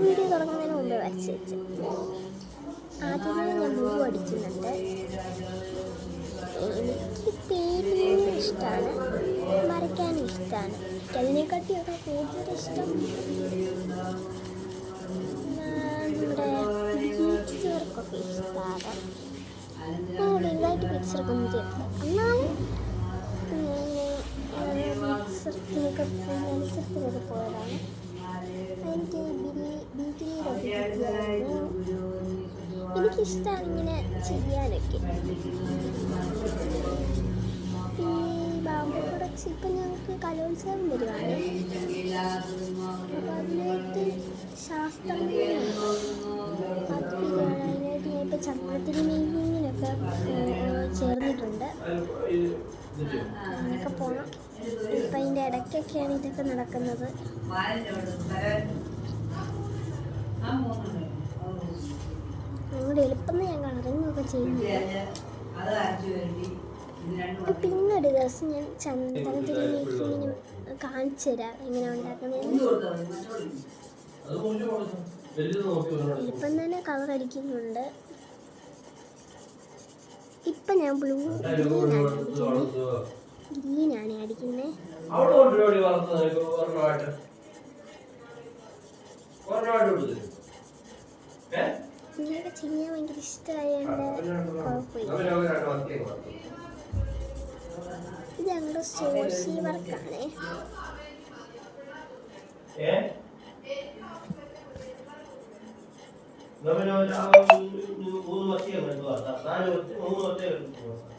Video തുടങ്ങുന്നതിന് മുമ്പ് വരച്ച് വെച്ച് ആദ്യമേ ഞാൻ ബ്ലൂ അടിക്കുന്നുണ്ട്. എനിക്ക് പെയിൻറ്റിങ് ഇഷ്ടമാണ്, വരയ്ക്കാനും ഇഷ്ടമാണ്. അതിനെക്കാട്ടിയൊക്കെ കൂടുതൽ ഇഷ്ടം നമ്മുടെ ബീഡ്സ് വർക്കൊക്കെ ഇഷ്ടമാണ്. ഞാൻ വലുതായിട്ട് ബീഡ്സ് വർക്കൊന്നും ചെയ്തിട്ടില്ല. എന്നാലും മത്സരത്തിനൊക്കെ പോയതാണ്. എനിക്ക് ഡിഗ്രിയിലൊക്കെ കിട്ടിയായിരുന്നു. എനിക്കിഷ്ടമാണ് ഇങ്ങനെ ചെയ്യാനൊക്കെ. പിന്നെ ബാബു പ്രൊഡക്ട്സ് ഇപ്പം ഞങ്ങൾക്ക് കലോത്സവം വരുവാണ്. അപ്പോൾ അതിനായിട്ട് ശാസ്ത്രം അതിനായിട്ട് ഞാൻ ഇപ്പോൾ ചക്രത്തിന് മെയിനിങ്ങിനൊക്കെ ചേർന്നിട്ടുണ്ട്. അങ്ങനെയൊക്കെ പോകണം. ഇപ്പം അതിൻ്റെ ഇടയ്ക്കൊക്കെയാണ് ഇതൊക്കെ നടക്കുന്നത്. അതുകൊണ്ട് എളുപ്പം ഞാൻ കളറിങ് ഒക്കെ ചെയ്യുന്നില്ല. പിന്നൊരു ദിവസം ഞാൻ ചന്ദനത്തിരി മേക്കിങ്ങിന് കാണിച്ചു തരാം എങ്ങനെ ഉണ്ടാക്കുന്നതെന്ന്. എളുപ്പം തന്നെ കളർ അടിക്കുന്നുണ്ട്. ഇപ്പം ഞാൻ ഗ്രീനാണ് അടിക്കുന്നത്. ഇങ്ങനെയൊക്കെ ചെയ്യാൻ ഭയങ്കര ഇഷ്ടമായതുകൊണ്ട് കുഴപ്പമില്ല. ഇത് ഞങ്ങളുടെ സോഷ്യൽ വർക്കാണ്.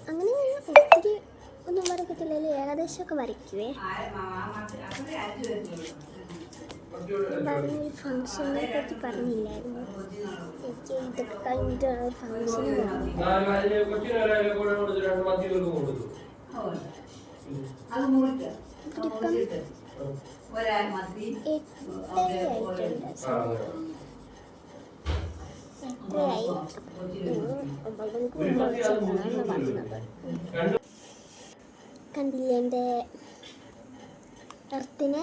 അങ്ങനെ ഞാൻ ഒത്തിരി ഒന്നും വരക്കത്തില്ലല്ലോ, ഏകദേശമൊക്കെ വരയ്ക്കുവേ. പറഞ്ഞൊരു ഫംഗ്ഷനെ പറ്റി പറഞ്ഞില്ലായിരുന്നു. എനിക്ക് ഇതൊക്കെ കഴിഞ്ഞിട്ട് ഒരു ഫംഗ്ഷന് പോകണം. കണ്ടില്ലേ എൻ്റെ എർത്തിനെ?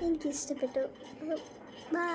എനിക്കിഷ്ടപ്പെട്ടു. ബൈ.